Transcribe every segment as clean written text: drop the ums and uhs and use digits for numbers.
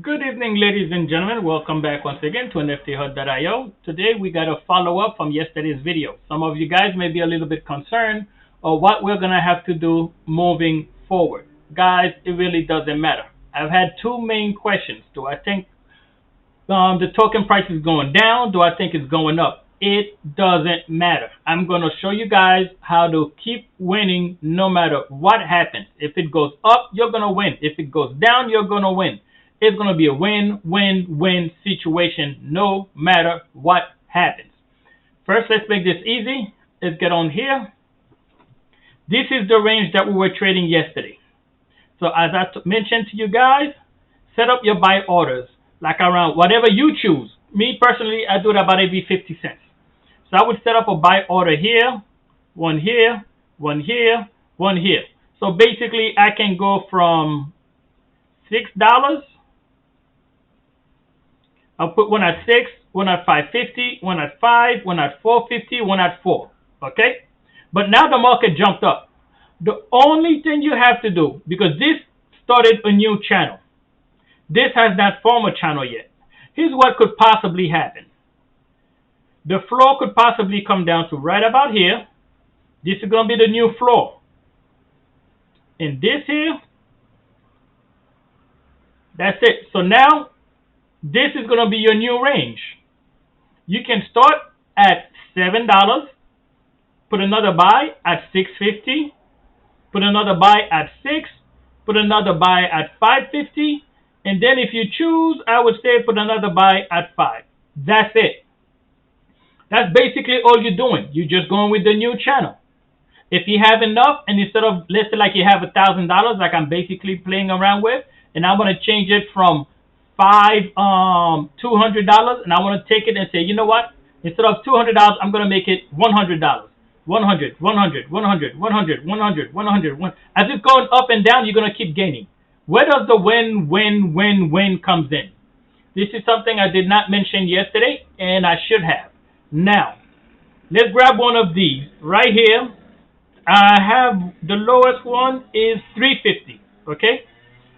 Good evening, ladies and gentlemen. Welcome back once again to nfthut.io. Today we got a follow-up from yesterday's video. Some of you guys may be a little bit concerned of what we're going to have to do moving forward. Guys, it really doesn't matter. I've had two main questions. Do I think the token price is going down? Do I think it's going up? It doesn't matter. I'm going to show you guys how to keep winning no matter what happens. If it goes up, you're going to win. If it goes down, you're going to win. It's going to be a win-win-win situation no matter what happens. First, let's make this easy. Let's get on here. This is the range that we were trading yesterday. So as I mentioned to you guys, set up your buy orders like around whatever you choose. Me personally, I do it about every 50 cents. So I would set up a buy order here, one here, one here, one here. So basically, I can go from $6. I'll put one at 6, one at 5.50, one at 5, one at 4.50, one at 4. Okay? But now the market jumped up. The only thing you have to do, because this started a new channel. This has not formed a channel yet. Here's what could possibly happen. The floor could possibly come down to right about here. This is going to be the new floor. And this here, that's it. So now, this is going to be your new range. You can start at $7, put another buy at $6.50, put another buy at $6, put another buy at $5.50, and then if you choose, I would say put another buy at $5. That's it. That's basically all you're doing. You're just going with the new channel. If you have enough, and instead of, let's say like you have $1,000, like I'm basically playing around with, and I'm going to change it from $200, and I want to take it and say, you know what? Instead of $200, I'm going to make it $100. 100, 100, 100, 100, 100, 100. As it's going up and down, you're going to keep gaining. Where does the win comes in? This is something I did not mention yesterday, and I should have. Now, let's grab one of these right here. I have the lowest one is $3.50, okay,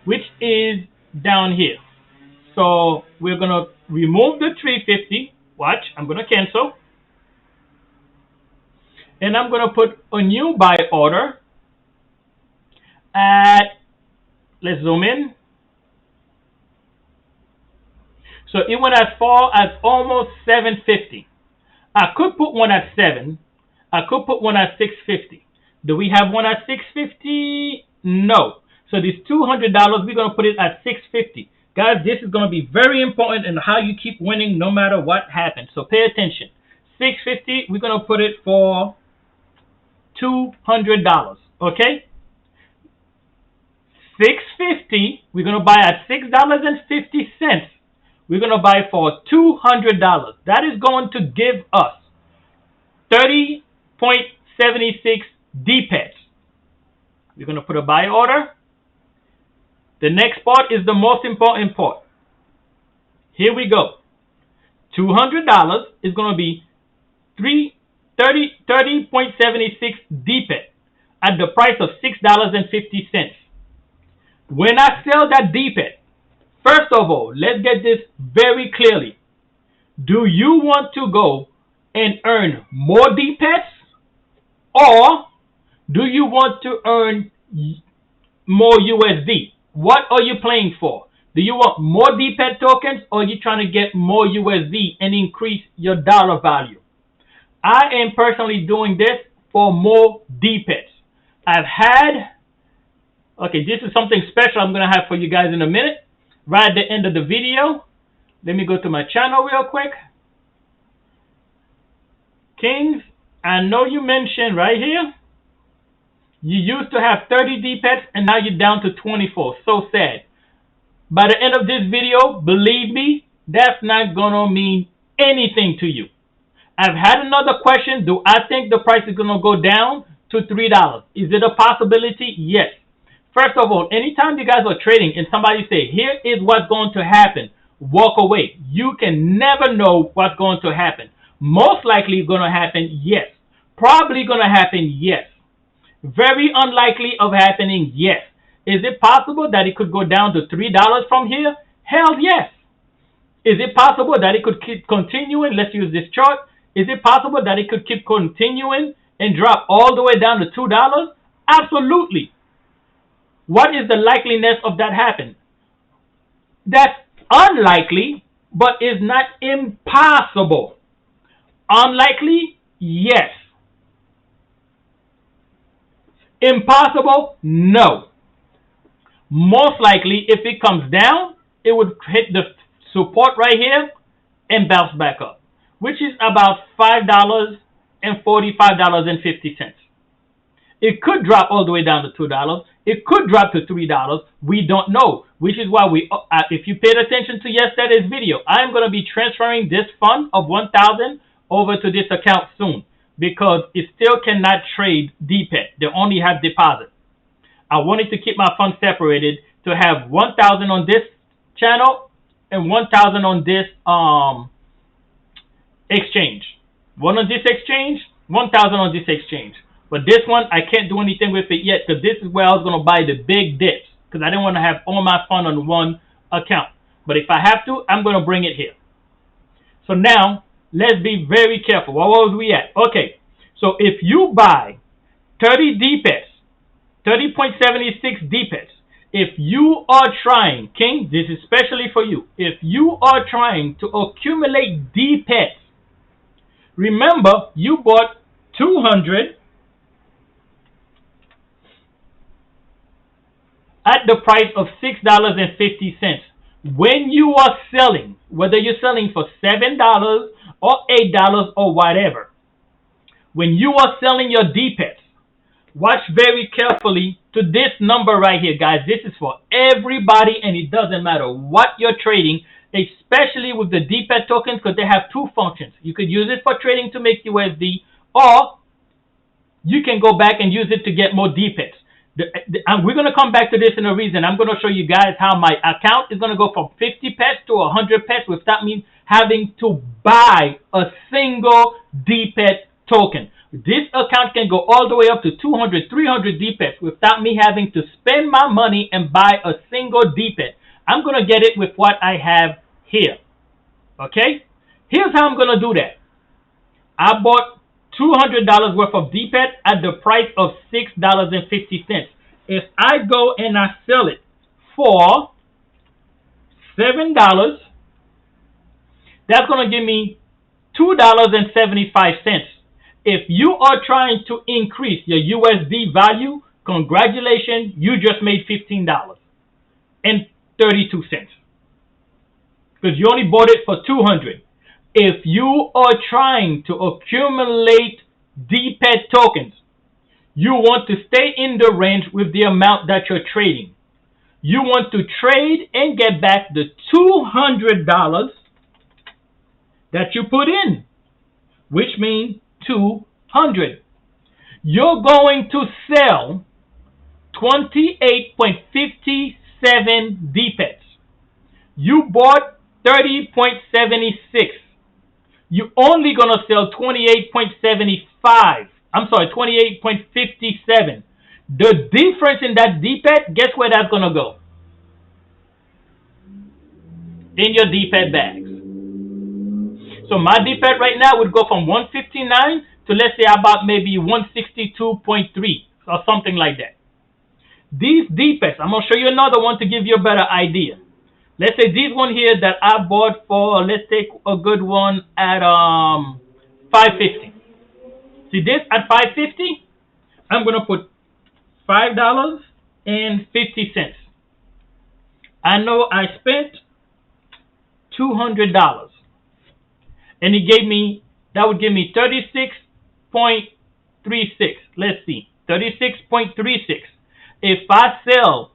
which is down here. So we're going to remove the $3.50. Watch, I'm going to cancel. And I'm going to put a new buy order at, let's zoom in. So it went as far as almost $7.50. I could put one at 7. I could put one at $6.50. Do we have one at $6.50? No. So this $200, we're going to put it at $6.50. Guys, this is going to be very important in how you keep winning no matter what happens. So pay attention. $6.50, we're going to put it for $200. Okay? $6.50, we're going to buy at $6.50. We're going to buy for $200. That is going to give us 30.76 Dpet. We're going to put a buy order. The next part is the most important part. Here we go. $200 is going to be 30.76 Dpet at the price of $6.50. When I sell that Dpet, first of all, let's get this very clearly. Do you want to go and earn more Dpets, or do you want to earn more USD? What are you playing for? Do you want more Dpet tokens, or are you trying to get more USD and increase your dollar value? I am personally doing this for more Dpets. I've had, okay, this is something special I'm going to have for you guys in a minute. Right at the end of the video. Let me go to my channel real quick. Kings, I know you mentioned right here, you used to have 30 Dpets and now you're down to 24. So sad. By the end of this video, believe me, that's not going to mean anything to you. I've had another question. Do I think the price is going to go down to $3? Is it a possibility? Yes. First of all, anytime you guys are trading and somebody say, here is what's going to happen, walk away. You can never know what's going to happen. Most likely going to happen, yes. Probably going to happen, yes. Very unlikely of happening, yes. Is it possible that it could go down to $3 from here? Hell yes. Is it possible that it could keep continuing? Let's use this chart. Is it possible that it could keep continuing and drop all the way down to $2? Absolutely. What is the likeliness of that happening? That's unlikely, but is not impossible. Unlikely? Yes. Impossible? No. Most likely, if it comes down, it would hit the support right here and bounce back up, which is about $5 and $45.50. It could drop all the way down to $2. It could drop to $3. We don't know, which is why if you paid attention to yesterday's video, I'm going to be transferring this fund of 1,000 over to this account soon because it still cannot trade Dpet. They only have deposit. I wanted to keep my funds separated to have 1,000 on this channel and 1,000 on this exchange. One on this exchange, 1,000 on this exchange. But this one, I can't do anything with it yet because this is where I was going to buy the big dips because I didn't want to have all my fund on one account. But if I have to, I'm going to bring it here. So now, let's be very careful. What was we at? Okay, so if you buy 30 Dpets, 30.76 Dpets, if you are trying, King, this is especially for you. If you are trying to accumulate Dpets, remember you bought 200 at the price of $6.50. When you are selling, whether you're selling for $7 or $8 or whatever, when you are selling your Dpets, watch very carefully to this number right here, guys. This is for everybody, and it doesn't matter what you're trading, especially with the Dpet tokens, because they have two functions. You could use it for trading to make USD, or you can go back and use it to get more Dpets. And we're going to come back to this in a reason. I'm going to show you guys how my account is going to go from 50 pets to 100 pets without me having to buy a single Dpet token. This account can go all the way up to 200, 300 Dpets without me having to spend my money and buy a single Dpet. I'm going to get it with what I have here. Okay? Here's how I'm going to do that. I bought $200 worth of Dpet at the price of $6.50. If I go and I sell it for $7, that's going to give me $2.75. If you are trying to increase your USD value, congratulations, you just made $15.32 because you only bought it for $200. If you are trying to accumulate Dpet tokens, you want to stay in the range with the amount that you're trading. You want to trade and get back the $200 that you put in, which means 200. You're going to sell 28.57 Dpets. You bought 30.76. You're only going to sell 28.75. I'm sorry, 28.57. The difference in that Dpet, guess where that's going to go? In your Dpet bags. So my Dpet right now would go from 159 to, let's say, about maybe 162.3 or something like that. These Dpets, I'm going to show you another one to give you a better idea. Let's say this one here that I bought for, let's take a good one at $5.50. See this at $5.50? I'm going to put $5.50. I know I spent $200. And it gave me, that would give me 36.36. Let's see, 36.36. If I sell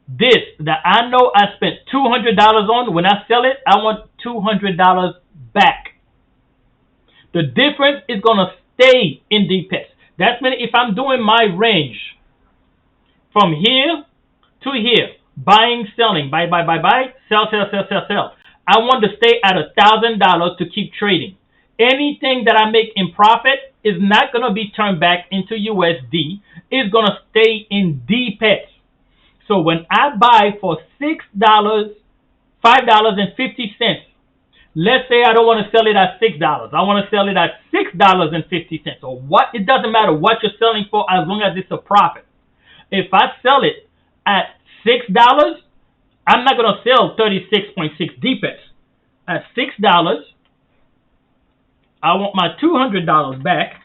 this that I know I spent $200 on, when I sell it, I want $200 back. The difference is going to stay in Dpet. That's mean if I'm doing my range from here to here, buying, selling, buy, sell, sell. I want to stay at $1,000 to keep trading. Anything that I make in profit is not going to be turned back into USD. It's going to stay in Dpet. So when I buy for $6 $5.50. Let's say I don't want to sell it at $6. I want to sell it at $6.50. Or what? It doesn't matter what you're selling for as long as it's a profit. If I sell it at $6, I'm not going to sell 36.6 Dpets. At $6, I want my $200 back.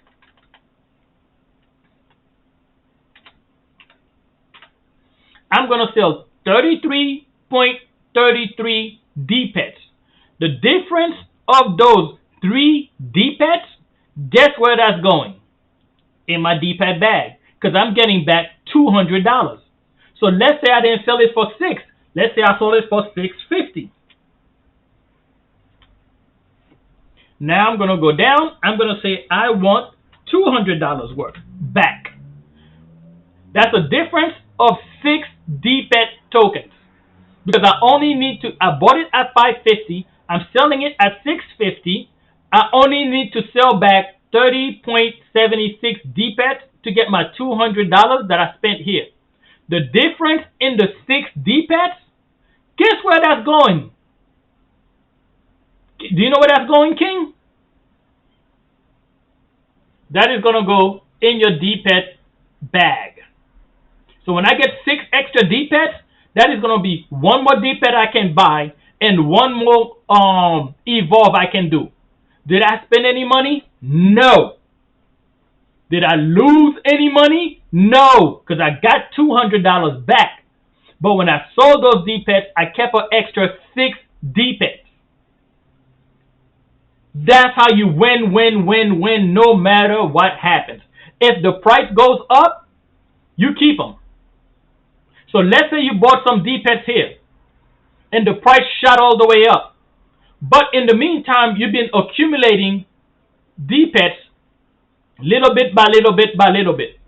I'm going to sell 33.33 Dpets. The difference of those 3 Dpets, guess where that's going? In my Dpet bag. Because I'm getting back $200. So let's say I didn't sell it for $6. Let's say I sold it for $6.50. Now I'm going to go down. I'm going to say I want $200 worth back. That's a difference of 6 Dpet tokens. Because I bought it at $5.50. I'm selling it at $6.50. I only need to sell back 30.76 Dpet to get my $200 that I spent here. The difference in the 6 Dpets, guess where that's going? Do you know where that's going, King? That is going to go in your Dpet bag. So when I get 6 extra Dpets, that is going to be one more Dpet I can buy and one more evolve I can do. Did I spend any money? No. Did I lose any money? No, because I got $200 back. But when I sold those Dpets, I kept an extra 6 Dpets. That's how you win, no matter what happens. If the price goes up, you keep them. So let's say you bought some Dpets here, and the price shot all the way up. But in the meantime, you've been accumulating Dpets little bit by little bit by little bit.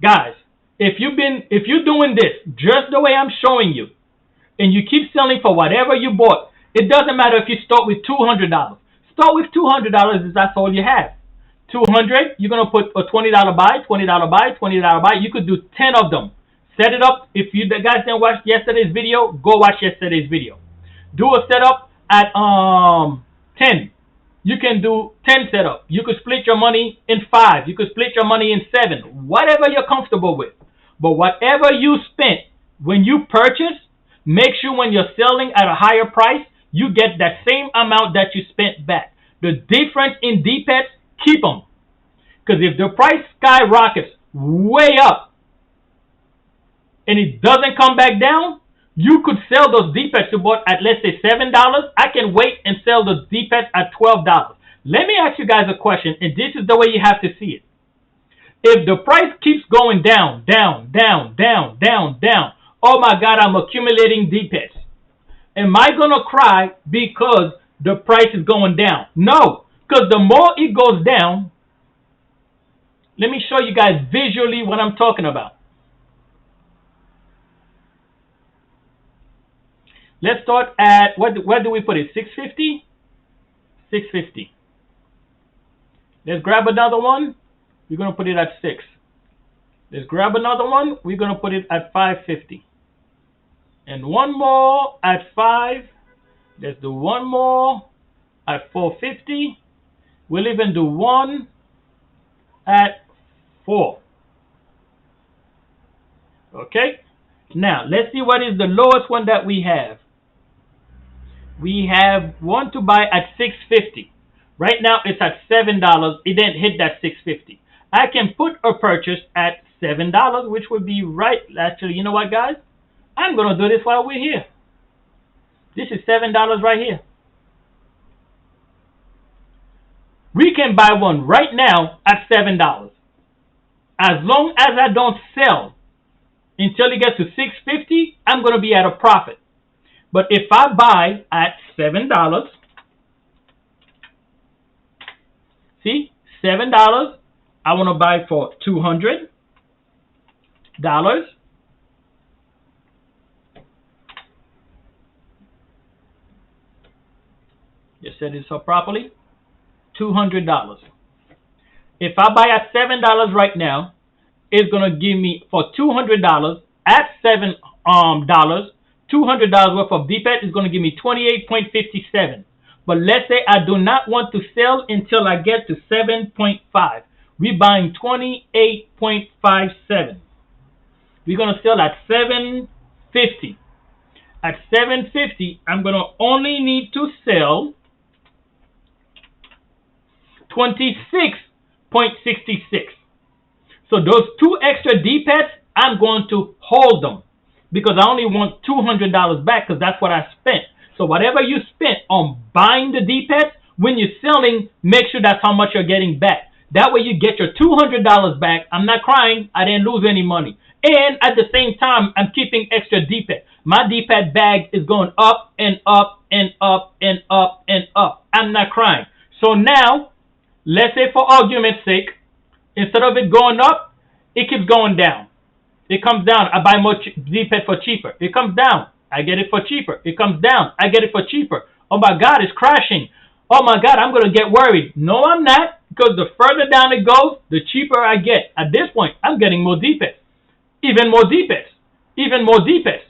Guys, if you're doing this just the way I'm showing you, and you keep selling for whatever you bought, it doesn't matter if you start with $200. Start with $200 if that's all you have. $200, you're gonna put a $20 buy, $20 buy, $20 buy. You could do 10 of them. Set it up. If you guys didn't watch yesterday's video, go watch yesterday's video. Do a setup at 10. You can do 10 setup. You could split your money in 5. You could split your money in 7. Whatever you're comfortable with. But whatever you spent when you purchase, make sure when you're selling at a higher price, you get that same amount that you spent back. The difference in Dpets, keep them. Because if the price skyrockets way up and it doesn't come back down, you could sell those Dpets you bought at, let's say, $7. I can wait and sell those Dpets at $12. Let me ask you guys a question, and this is the way you have to see it. If the price keeps going down, down, oh my God, I'm accumulating Dpets. Am I going to cry because the price is going down? No, because the more it goes down, let me show you guys visually what I'm talking about. Let's start at, where do we put it? 650? 650. Let's grab another one. We're going to put it at 6. Let's grab another one. We're going to put it at 550. And one more at 5. Let's do one more at 450. We'll even do one at 4. Okay? Now, let's see what is the lowest one that we have. We have one to buy at $6.50. Right now it's at $7. It didn't hit that $6.50. I can put a purchase at $7, which would be right. Actually, you know what, guys? I'm going to do this while we're here. This is $7 right here. We can buy one right now at $7. As long as I don't sell until it gets to $6.50, I'm going to be at a profit. But if I buy at $7, see, $7, I want to buy for $200. You set this up properly. $200. If I buy at $7 right now, it's gonna give me for $200 at $7 $200 worth of Dpet is going to give me 28.57. But let's say I do not want to sell until I get to 7.5. We're buying 28.57. We're going to sell at 750. At 750, I'm going to only need to sell 26.66. So those two extra Dpets, I'm going to hold them because I only want $200 back because that's what I spent. So whatever you spent on buying the Dpets, when you're selling, make sure that's how much you're getting back. That way you get your $200 back. I'm not crying. I didn't lose any money. And at the same time, I'm keeping extra Dpet. My Dpet bag is going up and up and up and up and up. I'm not crying. So now, let's say for argument's sake, instead of it going up, it keeps going down. It comes down. I buy more Dpet for cheaper. It comes down. I get it for cheaper. It comes down. I get it for cheaper. Oh my God, it's crashing. Oh my God, I'm going to get worried. No, I'm not, because the further down it goes, the cheaper I get. At this point, I'm getting more Dpets. Even more Dpets. Even more Dpets.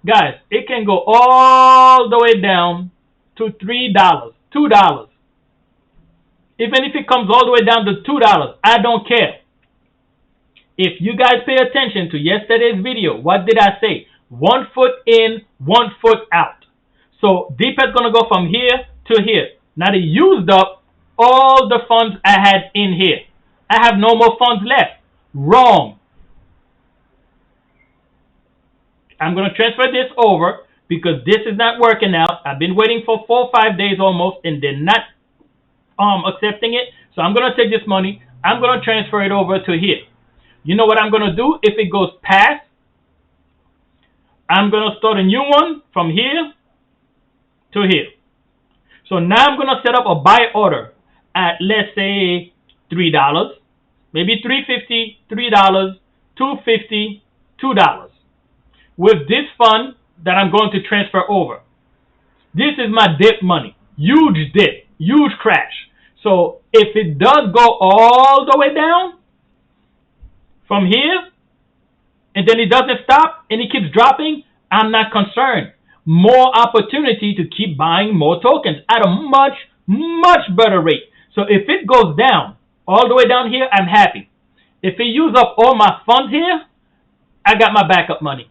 Guys, it can go all the way down to $3, $2. Even if it comes all the way down to $2, I don't care. If you guys pay attention to yesterday's video, what did I say? 1 foot in, 1 foot out. So Dpet's going to go from here to here. Now they used up all the funds I had in here. I have no more funds left. Wrong. I'm going to transfer this over because this is not working out. I've been waiting for 4 or 5 days almost and they're not accepting it. So I'm going to take this money. I'm going to transfer it over to here. You know what I'm going to do? If it goes past, I'm going to start a new one from here to here. So now I'm going to set up a buy order at, let's say, $3, maybe $3.50, $3, $2.50, $2. With this fund that I'm going to transfer over. This is my dip money. Huge dip. Huge crash. So if it does go all the way down from here, and then it doesn't stop, and it keeps dropping, I'm not concerned. More opportunity to keep buying more tokens at a much, much better rate. So if it goes down, all the way down here, I'm happy. If it use up all my funds here, I got my backup money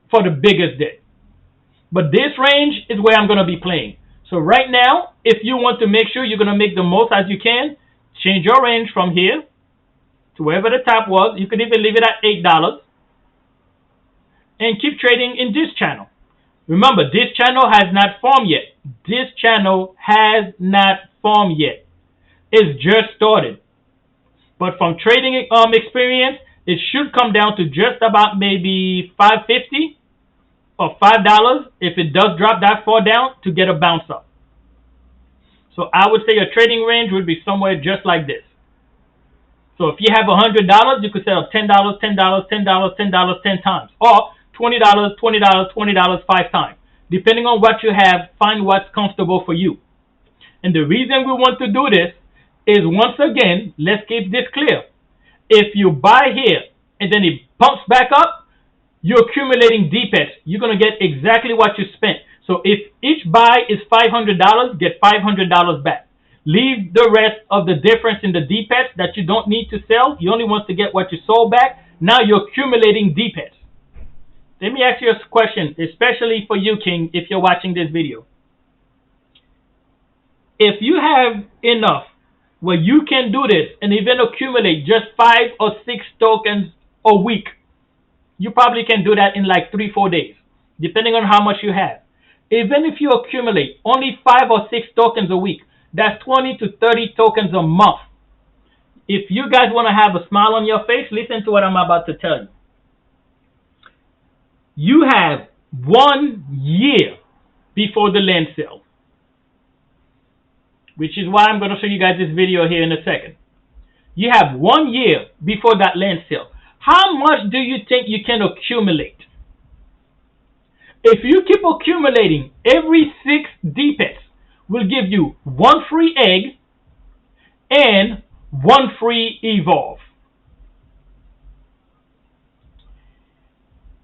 for the biggest dip. But this range is where I'm going to be playing. So right now, if you want to make sure you're going to make the most as you can, change your range from here to wherever the top was. You could even leave it at $8 and keep trading in this channel. Remember, this channel has not formed yet. This channel has not formed yet. It's just started. But from trading experience, it should come down to just about maybe $5.50 or $5 if it does drop that far down to get a bounce up. So I would say your trading range would be somewhere just like this. So if you have $100, you could sell $10, $10, $10, $10, 10 times. Or $20, $20, $20 5 times. Depending on what you have, find what's comfortable for you. And the reason we want to do this is, once again, let's keep this clear. If you buy here and then it pumps back up, you're accumulating Dpets. You're going to get exactly what you spent. So if each buy is $500, get $500 back. Leave the rest of the difference in the Dpets that you don't need to sell. You only want to get what you sold back. Now you're accumulating Dpets. Let me ask you a question, especially for you, King, if you're watching this video. If you have enough where you can do this and even accumulate just 5 or 6 tokens a week, you probably can do that in like 3-4 days, depending on how much you have. Even if you accumulate only 5 or 6 tokens a week, that's 20 to 30 tokens a month. If you guys want to have a smile on your face, listen to what I'm about to tell you. You have 1 year before the land sale, which is why I'm going to show you guys this video here in a second. You have 1 year before that land sale. How much do you think you can accumulate? If you keep accumulating, every 6 Dpets will give you 1 free egg and 1 free evolve.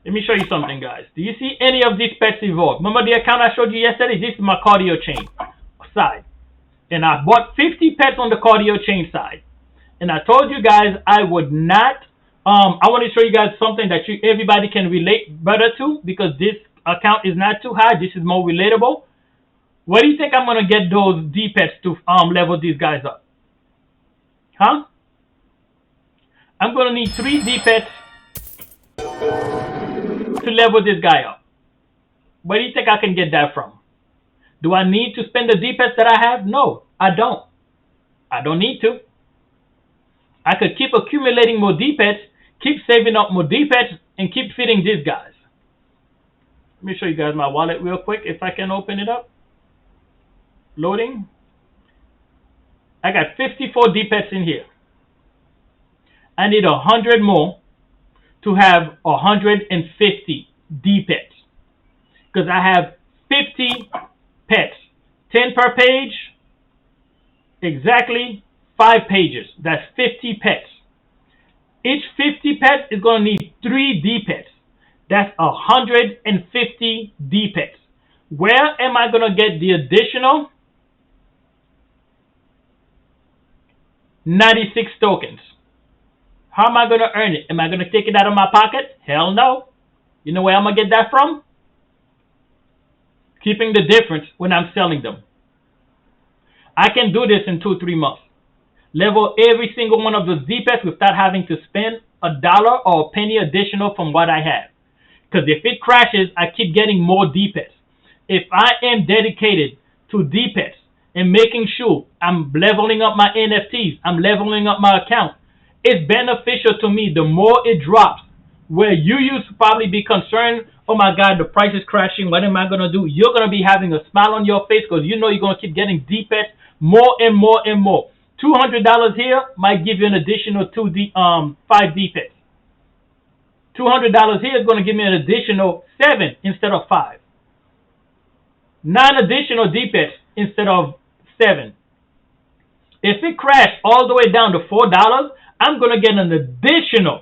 Let me show you something, guys. Do you see any of these pets evolve? Remember the account I showed you yesterday? This is my cardio chain side. And I bought 50 pets on the cardio chain side. And I told you guys I would not, I want to show you guys something that everybody can relate better to, because this account is not too high. This is more relatable. Where do you think I'm going to get those Dpets to level these guys up? Huh? I'm going to need 3 Dpets to level this guy up. Where do you think I can get that from? Do I need to spend the Dpets that I have? No, I don't. I don't need to. I could keep accumulating more Dpets, keep saving up more Dpets, and keep feeding these guys. Let me show you guys my wallet real quick if I can open it up. Loading. I got 54 Dpets in here. I need 100 more to have 150 Dpets, because I have 50 pets, 10 per page, exactly 5 pages. That's 50 pets. Each 50 pets is going to need 3 Dpets. That's 150 Dpets. Where am I going to get the additional 96 tokens? How am I going to earn it? Am I going to take it out of my pocket? Hell no. You know where I'm going to get that from? Keeping the difference when I'm selling them. I can do this in 2-3 months. Level every single one of those Dpets without having to spend $1 or a penny additional from what I have. Because if it crashes, I keep getting more Dpets. If I am dedicated to Dpets and making sure I'm leveling up my NFTs, I'm leveling up my account, it's beneficial to me the more it drops. Where you used to probably be concerned, oh my God, the price is crashing, what am I going to do? You're going to be having a smile on your face because you know you're going to keep getting Dpets more and more and more. $200 here might give you an additional 5 Dpets. $200 here is going to give me an additional 7 instead of 5. 9 additional Dpets instead of 7. If it crashed all the way down to $4, I'm going to get an additional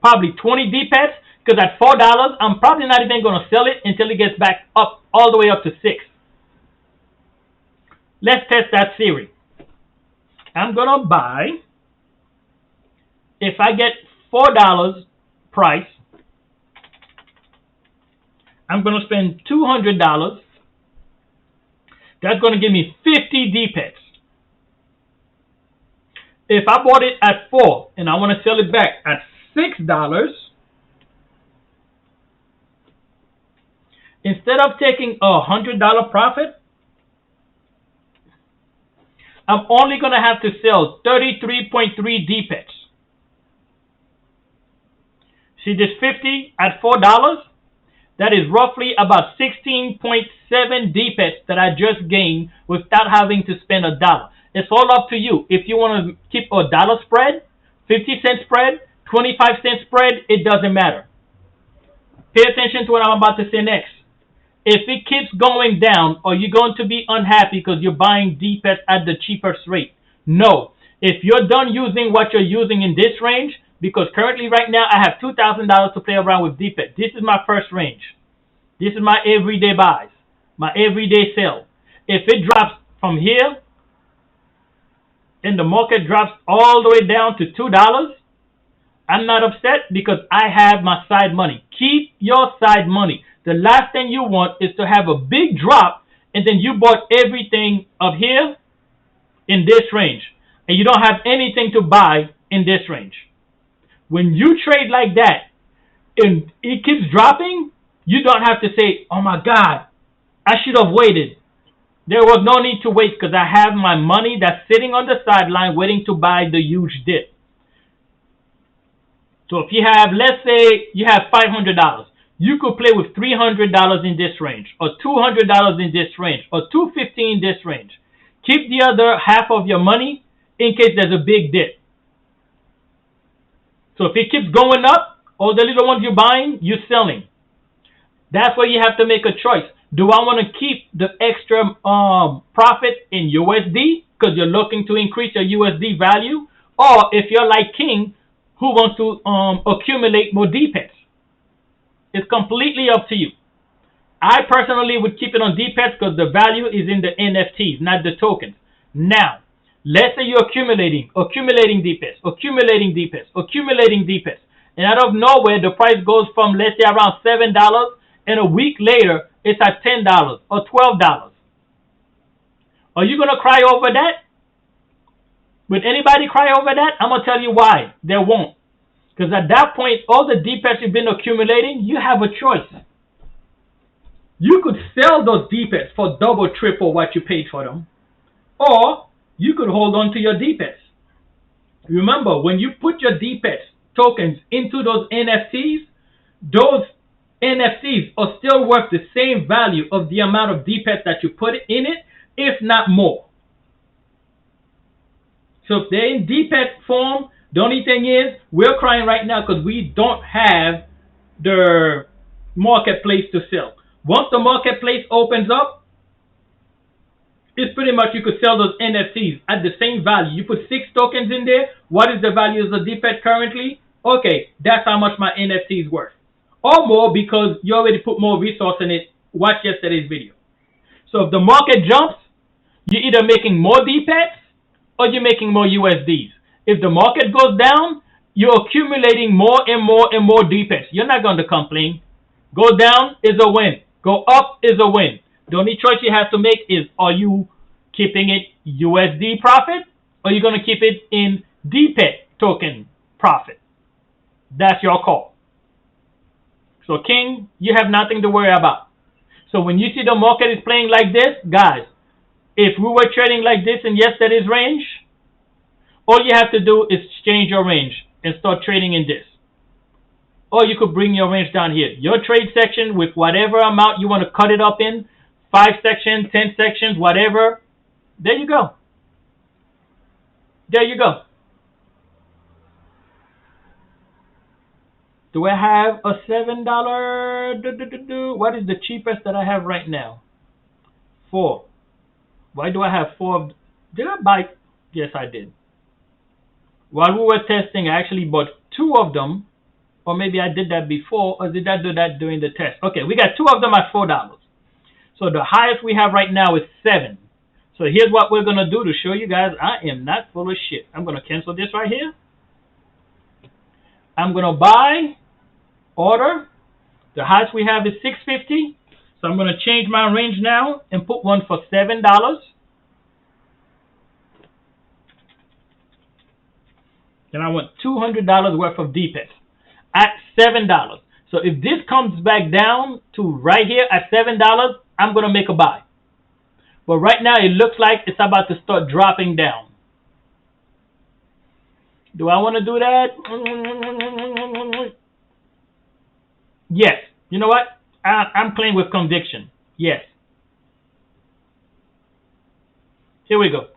probably 20 Dpets, because at $4, I'm probably not even going to sell it until it gets back up all the way up to 6. Let's test that theory. I'm going to buy, if I get $4 price, I'm going to spend $200. That's going to give me 50 Dpets. If I bought it at $4 and I want to sell it back at $6, instead of taking a $100 profit, I'm only going to have to sell 33.3 Dpets. See this 50 at $4? That is roughly about 16.7 Dpets that I just gained without having to spend $1. It's all up to you. If you want to keep a $1 spread, 50-cent spread, 25-cent spread, it doesn't matter. Pay attention to what I'm about to say next. If it keeps going down, are you going to be unhappy because you're buying Dpets at the cheapest rate? No. If you're done using what you're using in this range, because currently right now I have $2,000 to play around with Dpet. This is my first range. This is my everyday buys, my everyday sell. If it drops from here and the market drops all the way down to $2, I'm not upset because I have my side money. Keep your side money. The last thing you want is to have a big drop and then you bought everything up here in this range and you don't have anything to buy in this range. When you trade like that and it keeps dropping, you don't have to say, oh my God, I should have waited. There was no need to wait because I have my money that's sitting on the sideline waiting to buy the huge dip. So if you have, let's say you have $500, you could play with $300 in this range, or $200 in this range, or $250 in this range. Keep the other half of your money in case there's a big dip. So if it keeps going up, all the little ones you're buying, you're selling. That's where you have to make a choice. Do I want to keep the extra profit in USD because you're looking to increase your USD value? Or if you're like King, who wants to accumulate more Dpets? It's completely up to you. I personally would keep it on Dpet because the value is in the NFTs, not the tokens. Now, let's say you're accumulating Dpets, and out of nowhere the price goes from, let's say, around $7, and a week later it's at $10 or $12. Are you gonna cry over that? Would anybody cry over that? I'm gonna tell you why. They won't. Because at that point, all the Dpets you've been accumulating, you have a choice. You could sell those Dpets for double, triple what you paid for them. Or you could hold on to your Dpets. Remember, when you put your Dpets tokens into those NFTs are still worth the same value of the amount of Dpets that you put in it, if not more. So if they're in Dpet form, the only thing is, we're crying right now because we don't have the marketplace to sell. Once the marketplace opens up, it's pretty much you could sell those NFTs at the same value. You put 6 tokens in there. What is the value of the Dpet currently? Okay, that's how much my NFT is worth. Or more because you already put more resource in it. Watch yesterday's video. So if the market jumps, you're either making more Dpets or you're making more USDs. If the market goes down, you're accumulating more and more and more Dpets. You're not going to complain. Go down is a win. Go up is a win. The only choice you have to make is, are you keeping it USD profit or are you going to keep it in Dpet token profit? That's your call. So King, you have nothing to worry about. So when you see the market is playing like this, guys, if we were trading like this in yesterday's range, all you have to do is change your range and start trading in this. Or you could bring your range down here. Your trade section with whatever amount you want to cut it up in, 5 sections, 10 sections, whatever. There you go. There you go. Do I have a $7? What is the cheapest that I have right now? 4. Why do I have 4? Did I buy? Yes, I did. While we were testing, I actually bought 2 of them. Or maybe I did that before, or did I do that during the test? Okay, we got 2 of them at $4. So the highest we have right now is 7. So here's what we're going to do to show you guys I am not full of shit. I'm going to cancel this right here. I'm going to buy, order. The highest we have is 650. So I'm going to change my range now and put one for $7. And I want $200 worth of Dpet at $7. So if this comes back down to right here at $7, I'm going to make a buy. But right now it looks like it's about to start dropping down. Do I want to do that? Yes. You know what? I'm playing with conviction. Yes. Here we go.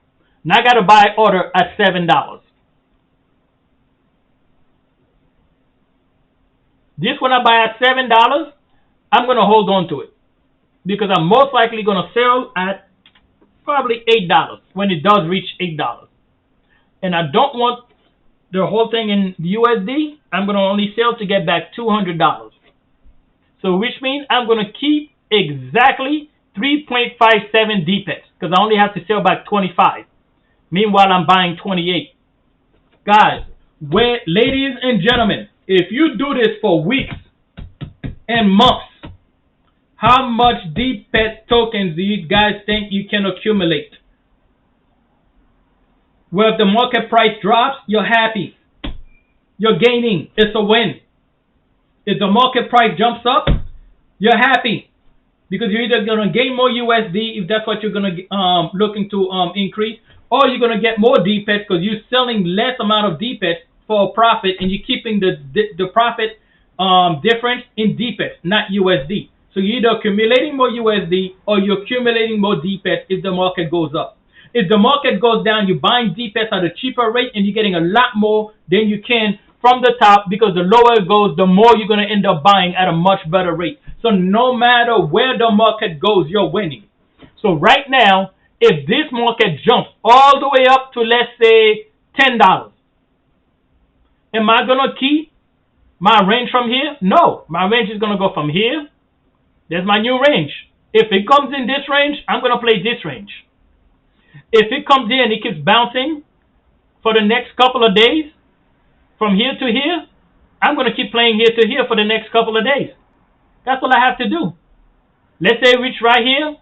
Now I got to buy order at $7. This one I buy at $7, I'm going to hold on to it because I'm most likely going to sell at probably $8 when it does reach $8. And I don't want the whole thing in USD. I'm going to only sell to get back $200. So which means I'm going to keep exactly 3.57 Dpets because I only have to sell back 25. Meanwhile, I'm buying 28. Guys, ladies and gentlemen, if you do this for weeks and months, how much Dpet tokens do you guys think you can accumulate? Well, if the market price drops, you're happy. You're gaining. It's a win. If the market price jumps up, you're happy because you're either going to gain more USD if that's what you're going to looking to increase, or you're going to get more Dpets because you're selling less amount of Dpets for a profit, and you're keeping the profit difference in Dpets, not USD. So you're either accumulating more USD or you're accumulating more Dpets if the market goes up. If the market goes down, you're buying Dpets at a cheaper rate and you're getting a lot more than you can from the top because the lower it goes, the more you're going to end up buying at a much better rate. So no matter where the market goes, you're winning. So right now, if this market jumps all the way up to, let's say, $10, am I going to keep my range from here? No, my range is going to go from here. There's my new range. If it comes in this range, I'm going to play this range. If it comes in and it keeps bouncing for the next couple of days, from here to here, I'm going to keep playing here to here for the next couple of days. That's all I have to do. Let's say reach right here,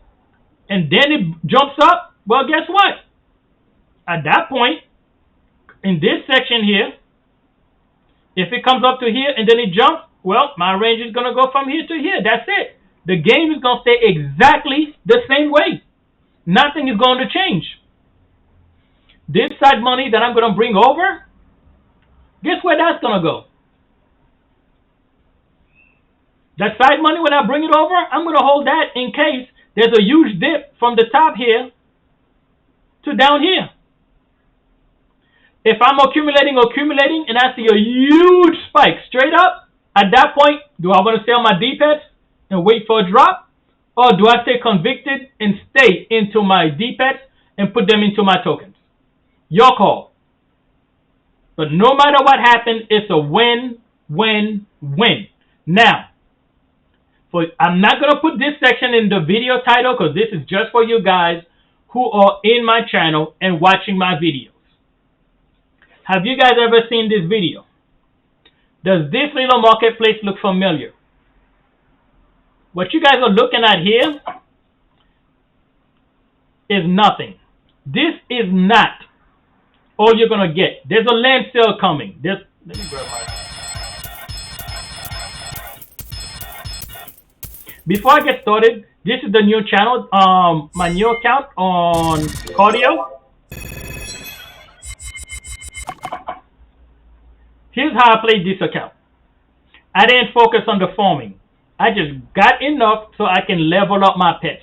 and then it jumps up. Well, guess what? At that point, in this section here, if it comes up to here and then it jumps, well, my range is going to go from here to here. That's it. The game is going to stay exactly the same way. Nothing is going to change. This side money that I'm going to bring over, guess where that's going to go? That side money, when I bring it over, I'm going to hold that in case there's a huge dip from the top here to down here. If I'm accumulating, and I see a huge spike straight up, at that point, do I want to sell my Dpets and wait for a drop? Or do I stay convicted and stay into my Dpets and put them into my tokens? Your call. But no matter what happens, it's a win, win, win. Now, I'm not going to put this section in the video title because this is just for you guys who are in my channel and watching my videos. Have you guys ever seen this video? Does this little marketplace look familiar? What you guys are looking at here is nothing. This is not all you're going to get. There's a land sale coming. Let me grab my... Before I get started, this is the new channel, my new account on Cardio. Here's how I played this account. I didn't focus on the farming. I just got enough so I can level up my pets.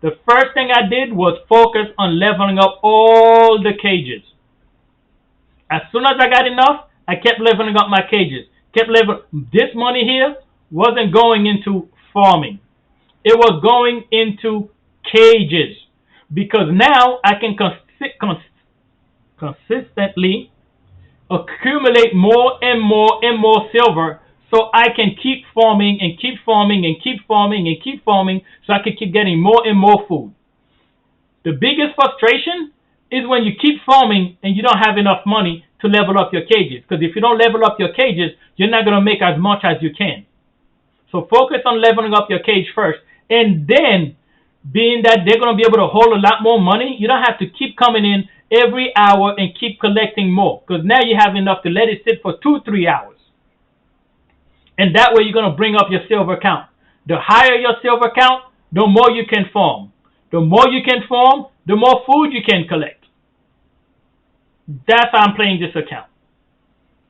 The first thing I did was focus on leveling up all the cages. As soon as I got enough, I kept leveling up my cages. This money here wasn't going into farming. It was going into cages. Because now I can consistently accumulate more and more and more silver so I can keep farming and keep farming and keep farming and keep farming so I can keep getting more and more food. The biggest frustration is when you keep farming and you don't have enough money to level up your cages. Because if you don't level up your cages, you're not going to make as much as you can. So focus on leveling up your cage first. And then, being that they're going to be able to hold a lot more money, you don't have to keep coming in every hour and keep collecting more. Because now you have enough to let it sit for 2-3 hours. And that way you're going to bring up your silver count. The higher your silver count, the more you can farm. The more you can farm, the more food you can collect. That's how I'm playing this account.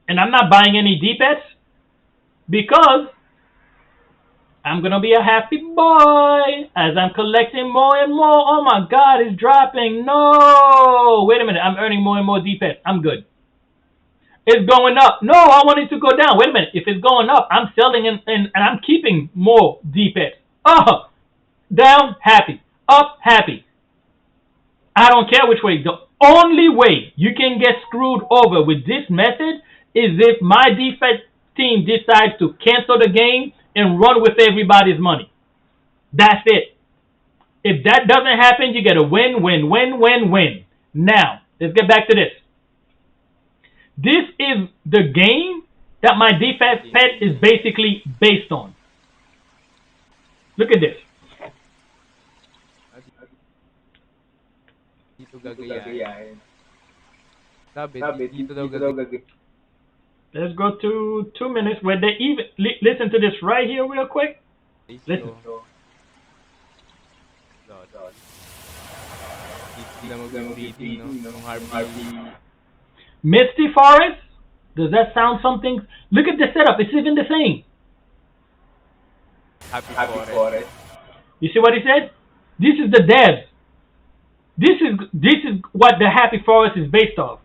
And I'm not buying any Dpets because I'm going to be a happy boy as I'm collecting more and more. Oh my God, it's dropping. No. Wait a minute. I'm earning more and more Dpets. I'm good. It's going up. No, I want it to go down. Wait a minute. If it's going up, I'm selling and I'm keeping more Dpets. Oh, down, happy. Up, happy. I don't care which way. The only way you can get screwed over with this method is if my defense team decides to cancel the game and run with everybody's money. That's it. If that doesn't happen, you get a win, win, win, win, win. Now, let's get back to this. This is the game that my defipet is basically based on. Look at this. Let's go to 2 minutes where they even listen to this right here real quick. Listen. Misty Forest? Does that sound something? Look at the setup. It's even the same. Happy Forest. You see what he said? This is the devs. This is what the Happy Forest is based off.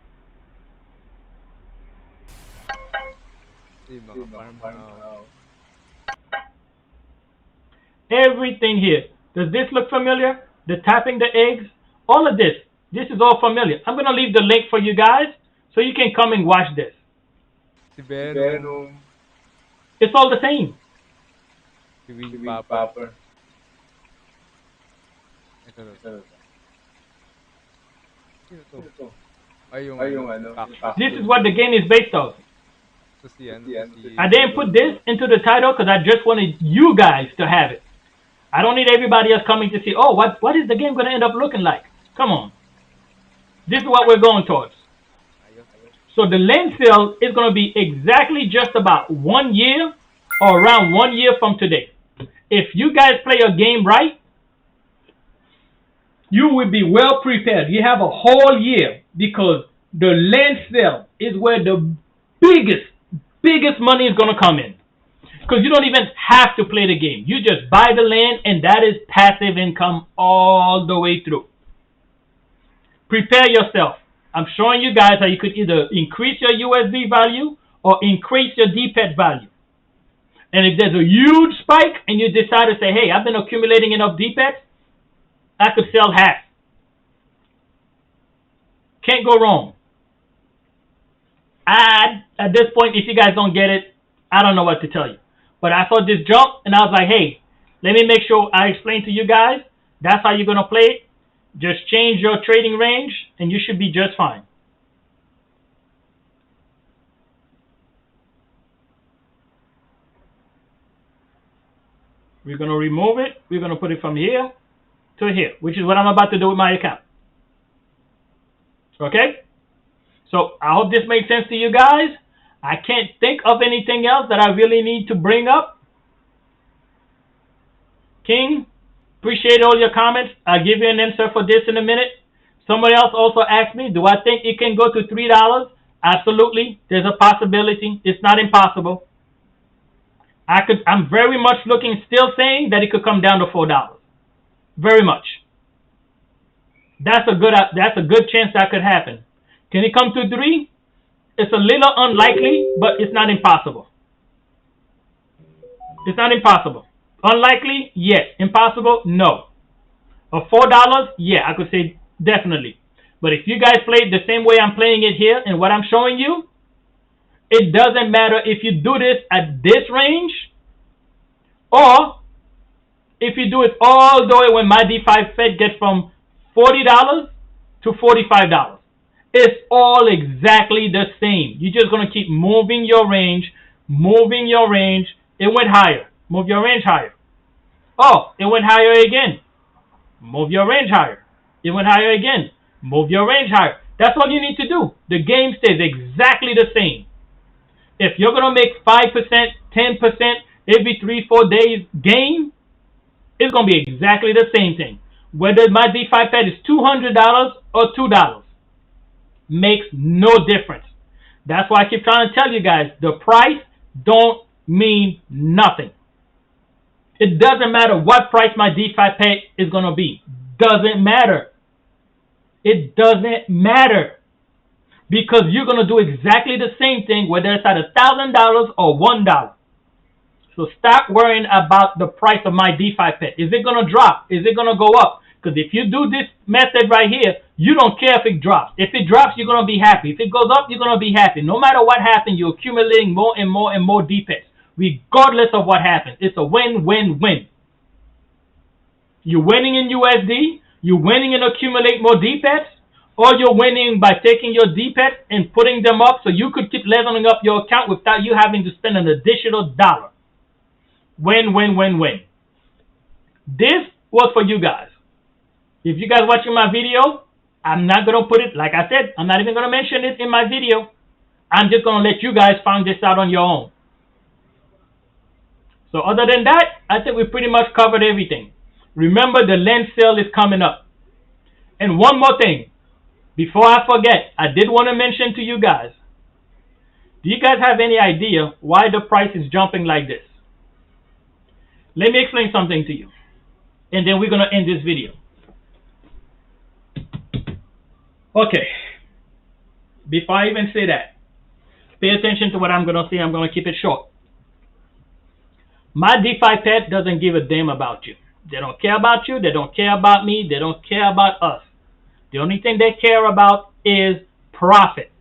Everything here. Does this look familiar? The tapping the eggs? All of this. This is all familiar. I'm going to leave the link for you guys so you can come and watch this. It's all the same. Kiwing Papa. Ito to. Sino to? Ay, yung cactus. This is what the game is based off. To si... I didn't put this into the title because I just wanted you guys to have it. I don't need everybody else coming to see, oh, what is the game going to end up looking like? Come on. This is what we're going towards. So the land sale is going to be exactly just about 1 year or around 1 year from today. If you guys play your game right, you will be well prepared. You have a whole year because the land sale is where the biggest money is going to come in. Because you don't even have to play the game. You just buy the land and that is passive income all the way through. Prepare yourself. I'm showing you guys how you could either increase your USD value or increase your Dpet value. And if there's a huge spike and you decide to say, hey, I've been accumulating enough Dpet, I could sell half. Can't go wrong. At this point, if you guys don't get it, I don't know what to tell you. But I saw this jump and I was like, hey, let me make sure I explain to you guys. That's how you're going to play it. Just change your trading range and you should be just fine. We're going to remove it. We're going to put it from here to here, which is what I'm about to do with my account. Okay? So I hope this makes sense to you guys. I can't think of anything else that I really need to bring up. King, appreciate all your comments. I'll give you an answer for this in a minute. Somebody else also asked me, do I think it can go to $3? Absolutely. There's a possibility. It's not impossible. I'm very much still saying that it could come down to $4. Very much. That's a good chance that could happen. Can it come to 3? It's a little unlikely, but it's not impossible. It's not impossible. Unlikely? Yes. Impossible? No. $4? Yeah, I could say definitely. But if you guys play it the same way I'm playing it here and what I'm showing you, it doesn't matter if you do this at this range or if you do it all the way when mydefipet gets from $40 to $45. It's all exactly the same. You're just going to keep moving your range, moving your range. It went higher. Move your range higher. Oh, it went higher again. Move your range higher. It went higher again. Move your range higher. That's all you need to do. The game stays exactly the same. If you're going to make 5%, 10% every 3-4 days gain, it's going to be exactly the same thing. Whether mydefipet is $200 or $2. Makes no difference. That's why I keep trying to tell you guys, the price don't mean nothing. It doesn't matter what price mydefipet is going to be. Doesn't matter. It doesn't matter. Because you're going to do exactly the same thing whether it's at $1,000 or $1. So stop worrying about the price of mydefipet. Is it going to drop? Is it going to go up? Because if you do this method right here, you don't care if it drops. If it drops, you're going to be happy. If it goes up, you're going to be happy. No matter what happens, you're accumulating more and more and more Dpets, regardless of what happens. It's a win-win-win. You're winning in USD, you're winning in accumulate more Dpets, or you're winning by taking your Dpets and putting them up so you could keep leveling up your account without you having to spend an additional dollar. Win-win-win-win. This was for you guys. If you guys watching my video, I'm not going to put it, like I said, I'm not even going to mention it in my video. I'm just going to let you guys find this out on your own. So other than that, I think we pretty much covered everything. Remember, the land sale is coming up. And one more thing, before I forget, I did want to mention to you guys, do you guys have any idea why the price is jumping like this? Let me explain something to you. And then we're going to end this video. Okay, before I even say that, pay attention to what I'm going to say. I'm going to keep it short. mydefipet doesn't give a damn about you. They don't care about you. They don't care about me. They don't care about us. The only thing they care about is profit.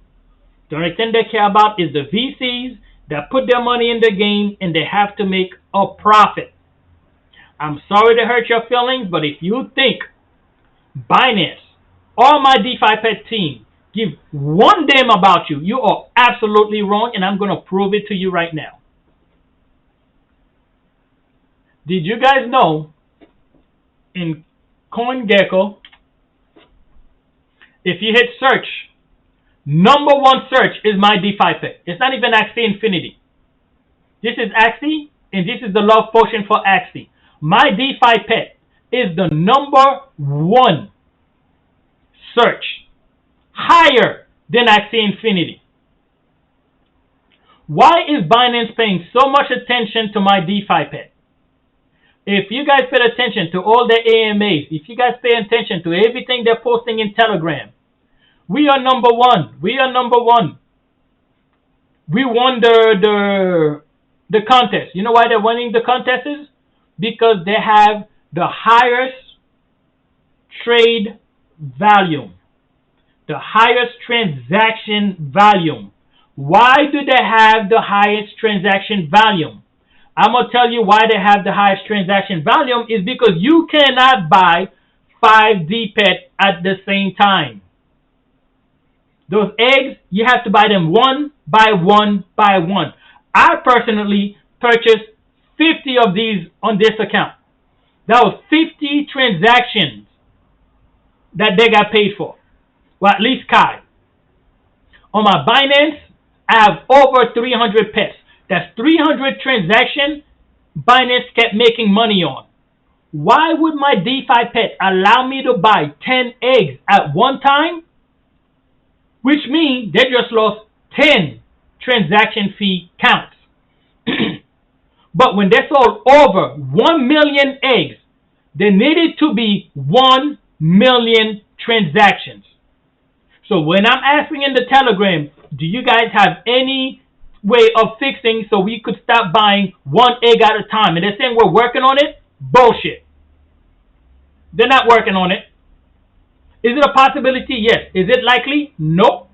The only thing they care about is the VCs, that put their money in the game and they have to make a profit. I'm sorry to hurt your feelings, but if you think Binance or my DefiPet team give one damn about you, you are absolutely wrong, and I'm going to prove it to you right now. Did you guys know in CoinGecko, if you hit search, number one search is my DefiPet. It's not even Axie Infinity. This is Axie, and this is the love potion for Axie. My DefiPet is the number one search, higher than Axie Infinity. Why is Binance paying so much attention to my DefiPet? If you guys pay attention to all their AMAs, if you guys pay attention to everything they're posting in Telegram, we are number one. We are number one. We won the contest. You know why they're winning the contest is? Because they have the highest trade volume, the highest transaction volume. Why do they have the highest transaction volume? I'm going to tell you why they have the highest transaction volume is because you cannot buy 5 Dpet at the same time. Those eggs, you have to buy them one by one by one. I personally purchased 50 of these on this account. That was 50 transactions that they got paid for. Well, at least Kai. On my Binance, I have over 300 pets. That's 300 transactions Binance kept making money on. Why would my DefiPet allow me to buy 10 eggs at one time? Which means they just lost 10 transaction fee counts. But when they sold over 1 million eggs, there needed to be 1 million transactions. So when I'm asking in the Telegram, do you guys have any way of fixing so we could stop buying 1 egg at a time? And they're saying we're working on it? Bullshit. They're not working on it. Is it a possibility? Yes. Is it likely? Nope.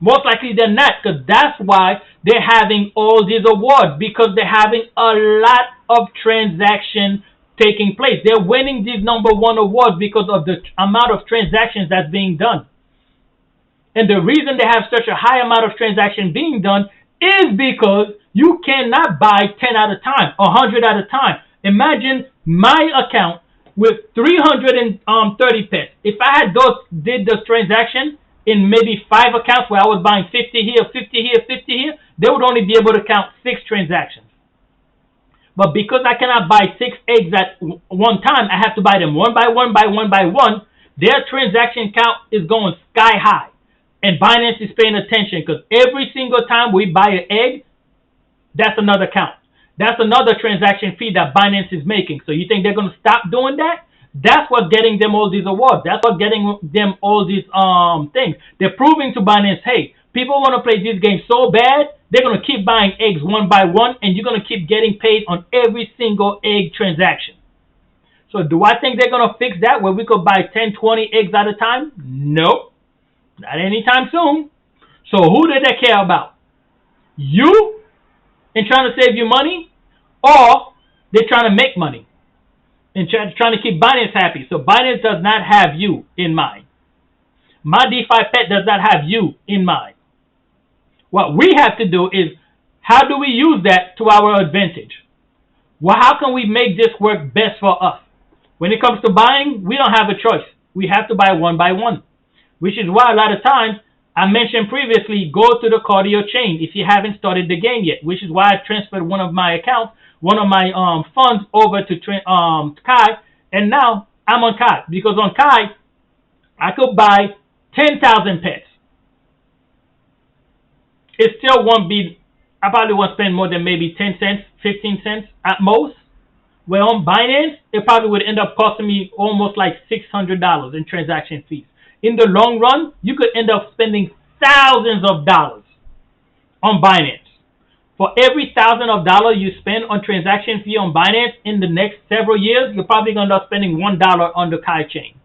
Most likely they're not, because that's why they're having all these awards, because they're having a lot of transactions taking place. They're winning these number one awards because of the amount of transactions that's being done. And the reason they have such a high amount of transactions being done is because you cannot buy 10 at a time, 100 at a time. Imagine my account with 330 pets. If I had did those transactions in maybe 5 accounts where I was buying 50 here, 50 here, 50 here, they would only be able to count 6 transactions. But because I cannot buy 6 eggs at one time, I have to buy them one by one by one by one. Their transaction count is going sky high. And Binance is paying attention because every single time we buy an egg, that's another count. That's another transaction fee that Binance is making. So you think they're going to stop doing that? That's what's getting them all these awards. That's what's getting them all these things. They're proving to Binance, hey, people want to play this game so bad, they're going to keep buying eggs one by one, and you're going to keep getting paid on every single egg transaction. So do I think they're going to fix that where we could buy 10, 20 eggs at a time? Nope. Not anytime soon. So who do they care about? You in trying to save you money, or they're trying to make money and trying to keep Binance happy? So Binance does not have you in mind. My DefiPet does not have you in mind. What we have to do is, how do we use that to our advantage? Well, how can we make this work best for us? When it comes to buying, we don't have a choice. We have to buy one by one. Which is why a lot of times, I mentioned previously, go to the Cardio chain if you haven't started the game yet. Which is why I transferred one of my accounts, one of my funds over to Kai, and now I'm on Kai. Because on Kai, I could buy 10,000 pets. It still won't be, I probably won't spend more than maybe 10 cents, 15 cents at most. Well, on Binance, it probably would end up costing me almost like $600 in transaction fees. In the long run, you could end up spending thousands of dollars on Binance. For every $1,000 you spend on transaction fee on Binance in the next several years, you're probably going to end up spending $1 on the Kai chain.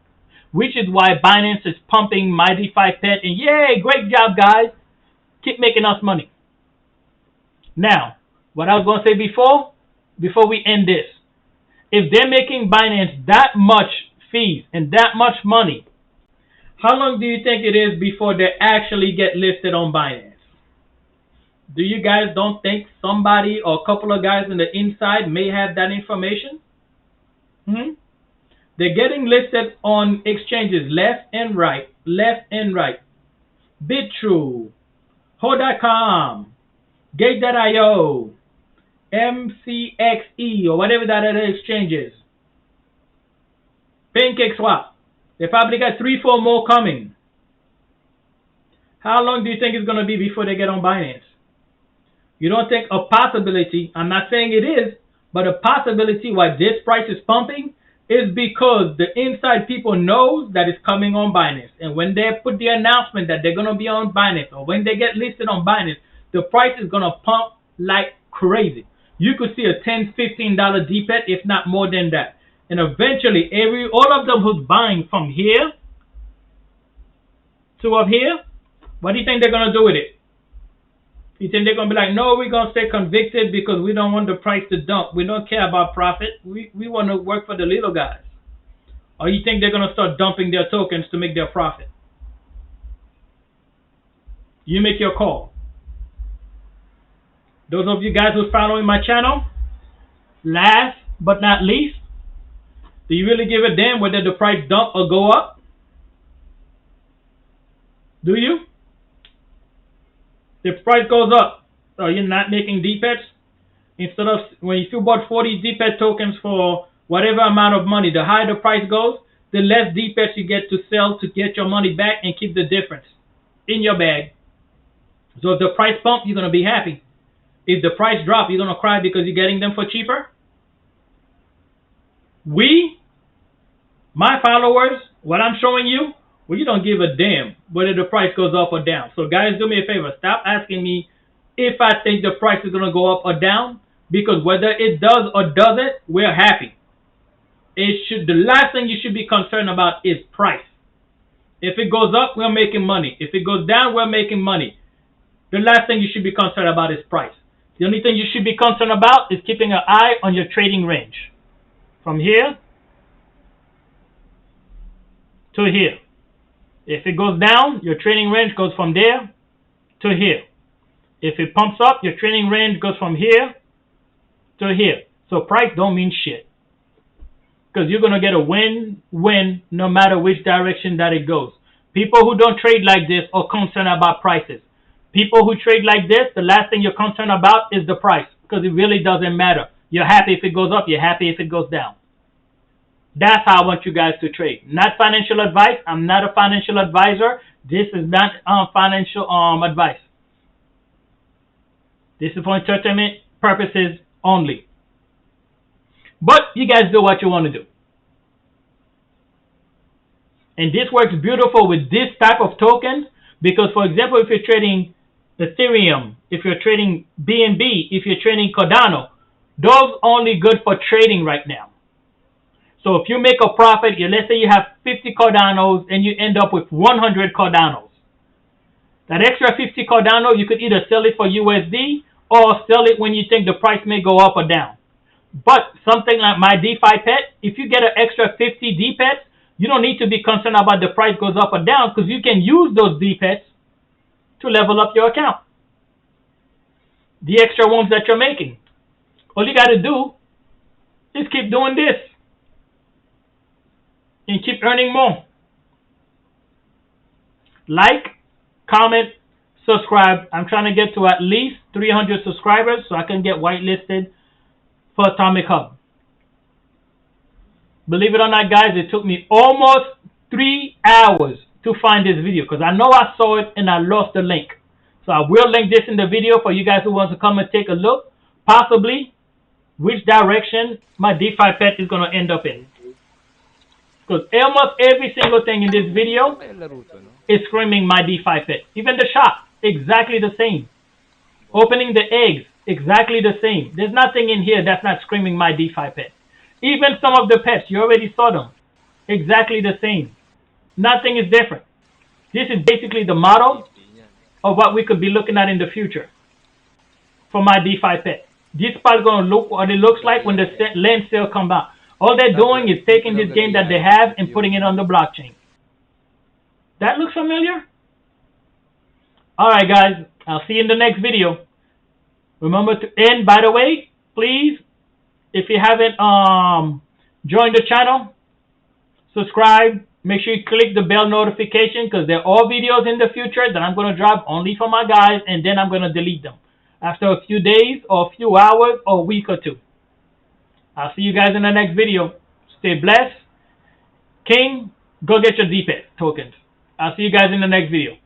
Which is why Binance is pumping my DefiPet, and yay, great job, guys. Keep making us money. Now, what I was going to say before we end this, if they're making Binance that much fees and that much money, how long do you think it is before they actually get listed on Binance? Do you guys don't think somebody or a couple of guys in the inside may have that information? They're getting listed on exchanges left and right, BitTrue, Ho.com, Gate.io, MCXE, or whatever that other exchange is. PancakeSwap. They probably got 3-4 more coming. How long do you think it's going to be before they get on Binance? You don't think a possibility, I'm not saying it is, but a possibility why this price is pumping is because the inside people knows that it's coming on Binance. And when they put the announcement that they're going to be on Binance, or when they get listed on Binance, the price is going to pump like crazy. You could see a $10, $15 Dpet, if not more than that. And eventually, all of them who's buying from here to up here, what do you think they're going to do with it? You think they're going to be like, no, we're going to stay convicted because we don't want the price to dump. We don't care about profit. We want to work for the little guys. Or you think they're going to start dumping their tokens to make their profit? You make your call. Those of you guys who's following my channel, last but not least, do you really give a damn whether the price dump or go up? Do you? The price goes up, so you're not making Dpets. Instead of, if you bought 40 Dpet tokens for whatever amount of money, the higher the price goes, the less Dpets you get to sell to get your money back and keep the difference in your bag. So if the price pump, you're going to be happy. If the price drop, you're going to cry because you're getting them for cheaper. My followers, what I'm showing you, well, you don't give a damn whether the price goes up or down. So guys, do me a favor. Stop asking me if I think the price is going to go up or down, because whether it does or doesn't, we're happy. The last thing you should be concerned about is price. If it goes up, we're making money. If it goes down, we're making money. The last thing you should be concerned about is price. The only thing you should be concerned about is keeping an eye on your trading range. From here to here. If it goes down, your trading range goes from there to here. If it pumps up, your trading range goes from here to here. So price don't mean shit, because you're going to get a win-win no matter which direction that it goes. People who don't trade like this are concerned about prices. People who trade like this, the last thing you're concerned about is the price, because it really doesn't matter. You're happy if it goes up. You're happy if it goes down. That's how I want you guys to trade. Not financial advice. I'm not a financial advisor. This is not financial advice. This is for entertainment purposes only. But you guys do what you want to do. And this works beautiful with this type of tokens, because, for example, if you're trading Ethereum, if you're trading BNB, if you're trading Cardano, those are only good for trading right now. So if you make a profit, let's say you have 50 Cardanos and you end up with 100 Cardanos. That extra 50 Cardano, you could either sell it for USD or sell it when you think the price may go up or down. But something like mydefipet, if you get an extra 50 Dpets, you don't need to be concerned about the price goes up or down, because you can use those Dpets to level up your account. The extra ones that you're making. All you got to do is keep doing this and keep earning more. Like, comment, subscribe. I'm trying to get to at least 300 subscribers so I can get whitelisted for Atomic Hub. Believe it or not, guys, it took me almost 3 hours to find this video, because I know I saw it and I lost the link. So I will link this in the video for you guys who want to come and take a look, possibly which direction my defipet is going to end up in. Because almost every single thing in this video is screaming my defipet. Even the shop, exactly the same. Opening the eggs, exactly the same. There's nothing in here that's not screaming my defipet. Even some of the pets, you already saw them. Exactly the same. Nothing is different. This is basically the model of what we could be looking at in the future. for my defipet. This is probably going to look what it looks like when the land sale come out. All they're doing is taking this game that they have and putting it on the blockchain. That looks familiar? Alright guys, I'll see you in the next video. Remember to end, by the way, please, if you haven't joined the channel, subscribe. Make sure you click the bell notification because there are all videos in the future that I'm going to drop only for my guys, and then I'm going to delete them after a few days or a few hours or a week or two. I'll see you guys in the next video. Stay blessed. King, go get your Dpet tokens. I'll see you guys in the next video.